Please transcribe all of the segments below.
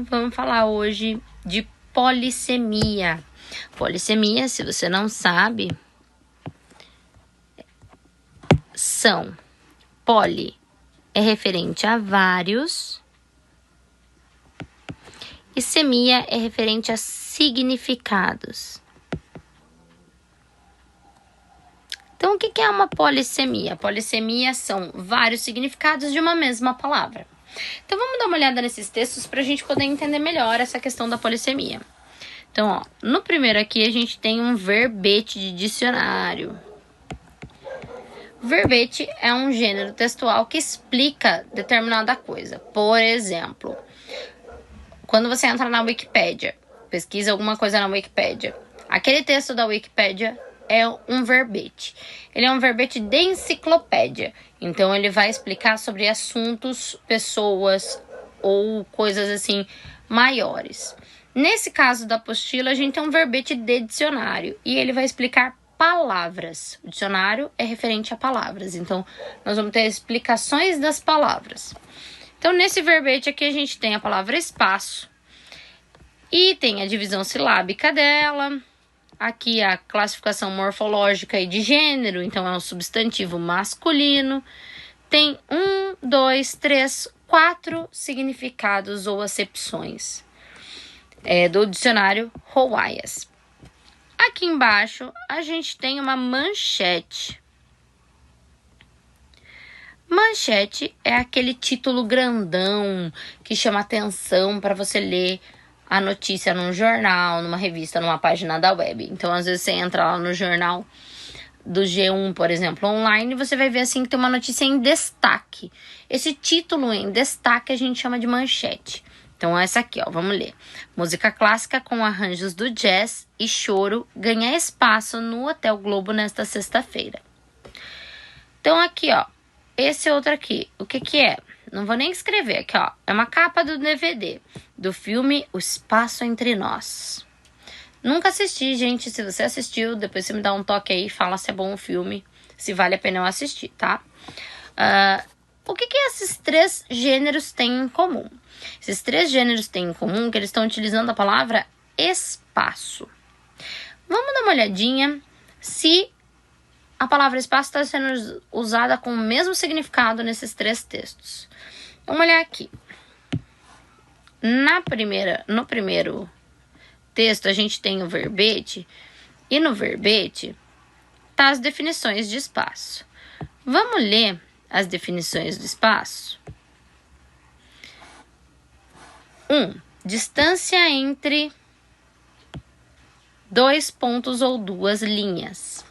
Vamos falar hoje de polissemia. Polissemia, se você não sabe, são poli é referente a vários e semia é referente a significados. Então, o que é uma polissemia? Polissemia são vários significados de uma mesma palavra. Então, vamos dar uma olhada nesses textos para a gente poder entender melhor essa questão da polissemia. Então, ó, no primeiro aqui a gente tem um verbete de dicionário. Verbete é um gênero textual que explica determinada coisa. Por exemplo, quando você entra na Wikipédia, pesquisa alguma coisa na Wikipédia, aquele texto da Wikipédia é um verbete. Ele é um verbete de enciclopédia. Então, ele vai explicar sobre assuntos, pessoas ou coisas assim maiores. Nesse caso da apostila, a gente tem um verbete de dicionário e ele vai explicar palavras. O dicionário é referente a palavras. Então, nós vamos ter explicações das palavras. Então, nesse verbete aqui, a gente tem a palavra espaço e tem a divisão silábica dela. Aqui a classificação morfológica e de gênero, então é um substantivo masculino. Tem 1, 2, 3, 4 significados ou acepções do dicionário Howaias. Aqui embaixo a gente tem uma manchete. Manchete é aquele título grandão que chama atenção para você ler a notícia num jornal, numa revista, numa página da web. Então, às vezes, você entra lá no jornal do G1, por exemplo, online, e você vai ver assim que tem uma notícia em destaque. Esse título em destaque a gente chama de manchete. Então, essa aqui, ó, vamos ler. Música clássica com arranjos do jazz e choro ganha espaço no Hotel Globo nesta sexta-feira. Então, aqui, ó, esse outro aqui, o que que é? Não vou nem escrever aqui, ó. É uma capa do DVD do filme O Espaço Entre Nós. Nunca assisti, gente. Se você assistiu, depois você me dá um toque aí e fala se é bom o filme, se vale a pena eu assistir, tá? O que esses três gêneros têm em comum? Esses três gêneros têm em comum que eles estão utilizando a palavra espaço. Vamos dar uma olhadinha se a palavra espaço está sendo usada com o mesmo significado nesses três textos. Vamos olhar aqui. No primeiro texto, a gente tem o verbete. E no verbete, tá as definições de espaço. Vamos ler as definições do espaço? 1. Distância entre dois pontos ou duas linhas.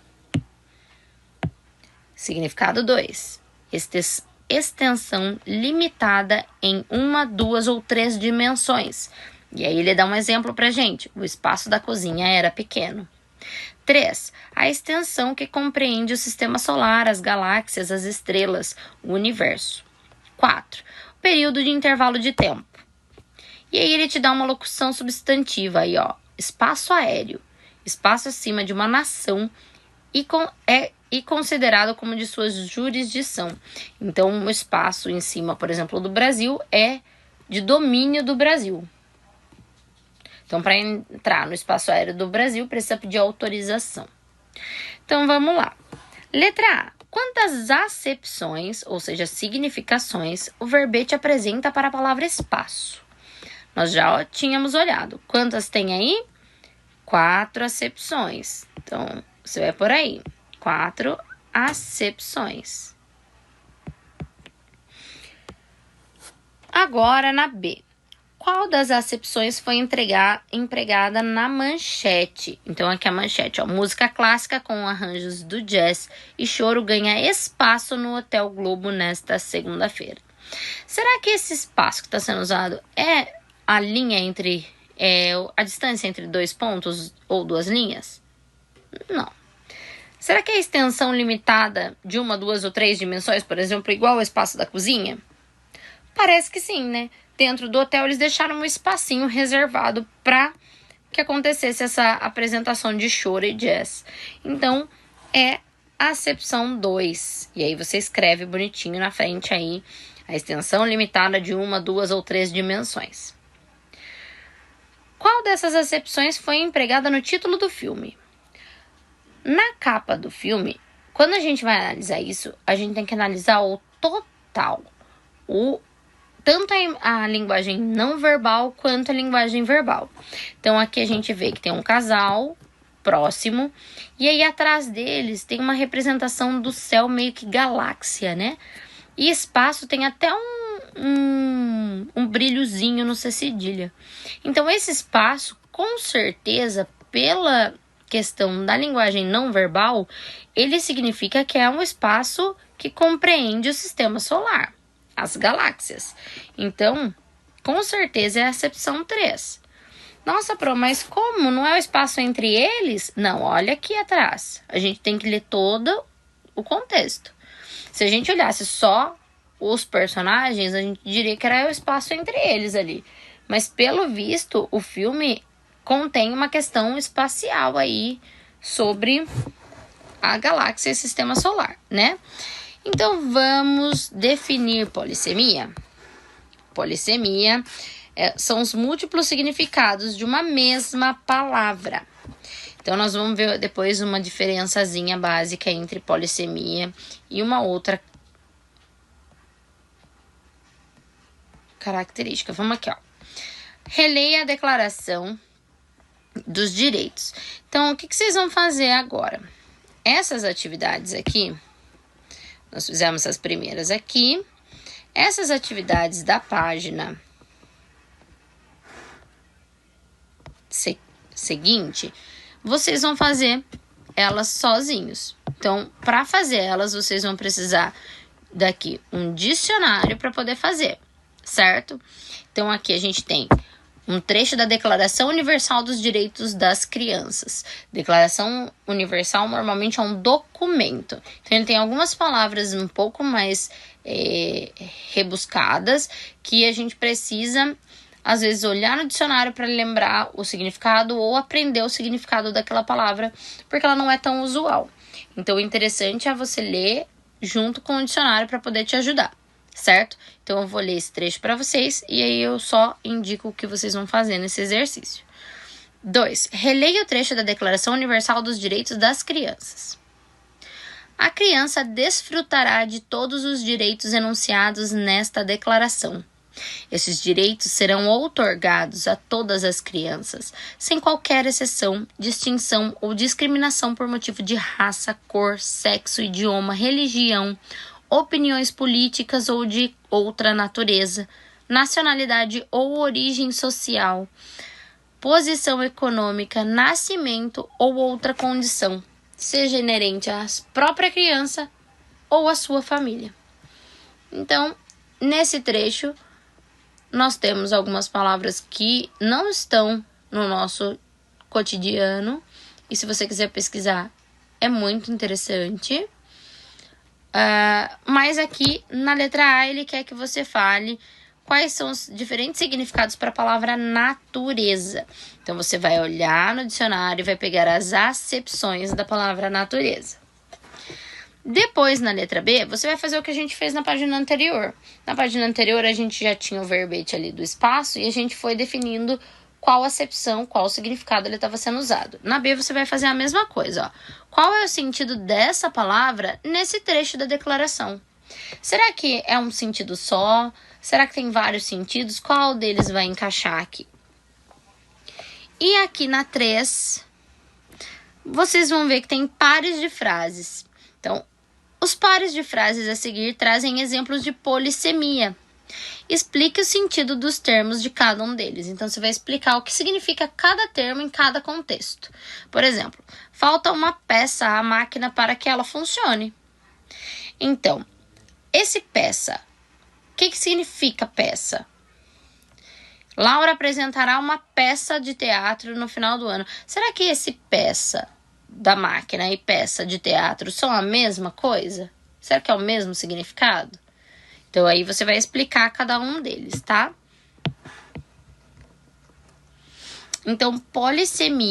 Significado 2. Extensão limitada em 1, 2 ou 3 dimensões. E aí ele dá um exemplo pra gente. O espaço da cozinha era pequeno. 3. A extensão que compreende o sistema solar, as galáxias, as estrelas, o universo. 4. O período de intervalo de tempo. E aí ele te dá uma locução substantiva aí, ó. Espaço aéreo. Espaço acima de uma nação e considerado como de sua jurisdição. Então, o espaço em cima, por exemplo, do Brasil é de domínio do Brasil. Então, para entrar no espaço aéreo do Brasil, precisa pedir autorização. Então, vamos lá. Letra A. Quantas acepções, ou seja, significações, o verbete apresenta para a palavra espaço? Nós já tínhamos olhado. Quantas tem aí? 4 acepções. Então, você vai por aí. 4 acepções. Agora, na B. Qual das acepções foi empregada na manchete? Então, aqui a manchete, ó. Música clássica com arranjos do jazz e choro ganha espaço no Hotel Globo nesta segunda-feira. Será que esse espaço que está sendo usado é a linha entre... a distância entre dois pontos ou duas linhas? Não. Será que é a extensão limitada de 1, 2 ou 3 dimensões, por exemplo, igual ao espaço da cozinha? Parece que sim, né? Dentro do hotel eles deixaram um espacinho reservado para que acontecesse essa apresentação de choro e jazz. Então, é acepção 2. E aí você escreve bonitinho na frente aí a extensão limitada de 1, 2 ou 3 dimensões. Qual dessas acepções foi empregada no título do filme? Na capa do filme, quando a gente vai analisar isso, a gente tem que analisar o total. Tanto a linguagem não verbal quanto a linguagem verbal. Então aqui a gente vê que tem um casal próximo, e aí atrás deles tem uma representação do céu meio que galáxia, né? E espaço tem até um brilhozinho no C cedilha. Então esse espaço, com certeza, pela questão da linguagem não verbal, ele significa que é um espaço que compreende o sistema solar, as galáxias. Então, com certeza é a acepção 3. Nossa, Pro, mas como? Não é o espaço entre eles? Não, olha aqui atrás. A gente tem que ler todo o contexto. Se a gente olhasse só os personagens, a gente diria que era o espaço entre eles ali. Mas, pelo visto, o filme contém uma questão espacial aí sobre a galáxia e o sistema solar, né? Então, vamos definir polissemia. Polissemia são os múltiplos significados de uma mesma palavra. Então, nós vamos ver depois uma diferençazinha básica entre polissemia e uma outra característica. Vamos aqui, ó. Releia a declaração dos direitos. Então, o que vocês vão fazer agora? Essas atividades aqui, nós fizemos as primeiras aqui. Essas atividades da página seguinte, vocês vão fazer elas sozinhos. Então, para fazer elas, vocês vão precisar daqui um dicionário para poder fazer, certo? Então, aqui a gente tem um trecho da Declaração Universal dos Direitos das Crianças. Declaração Universal normalmente é um documento. Então, ele tem algumas palavras um pouco mais rebuscadas que a gente precisa, às vezes, olhar no dicionário para lembrar o significado ou aprender o significado daquela palavra, porque ela não é tão usual. Então, o interessante é você ler junto com o dicionário para poder te ajudar, certo? Então, eu vou ler esse trecho para vocês e aí eu só indico o que vocês vão fazer nesse exercício. 2. Releia o trecho da Declaração Universal dos Direitos das Crianças. A criança desfrutará de todos os direitos enunciados nesta declaração. Esses direitos serão outorgados a todas as crianças, sem qualquer exceção, distinção ou discriminação por motivo de raça, cor, sexo, idioma, religião, opiniões políticas ou de outra natureza, nacionalidade ou origem social, posição econômica, nascimento ou outra condição, seja inerente à própria criança ou à sua família. Então, nesse trecho, nós temos algumas palavras que não estão no nosso cotidiano, e se você quiser pesquisar, é muito interessante. Mas aqui na letra A ele quer que você fale quais são os diferentes significados para a palavra natureza. Então você vai olhar no dicionário e vai pegar as acepções da palavra natureza. Depois, na letra B, você vai fazer o que a gente fez na página anterior. Na página anterior, a gente já tinha o verbete ali do espaço e a gente foi definindo qual acepção, qual significado ele estava sendo usado. Na B, você vai fazer a mesma coisa, ó. Qual é o sentido dessa palavra nesse trecho da declaração? Será que é um sentido só? Será que tem vários sentidos? Qual deles vai encaixar aqui? E aqui na 3, vocês vão ver que tem pares de frases. Então, os pares de frases a seguir trazem exemplos de polissemia. Explique o sentido dos termos de cada um deles. Então, você vai explicar o que significa cada termo em cada contexto. Por exemplo, falta uma peça à máquina para que ela funcione. Então, esse peça, o que significa peça? Laura apresentará uma peça de teatro no final do ano. Será que esse peça da máquina e peça de teatro são a mesma coisa? Será que é o mesmo significado? Então, aí você vai explicar cada um deles, tá? Então, polissemia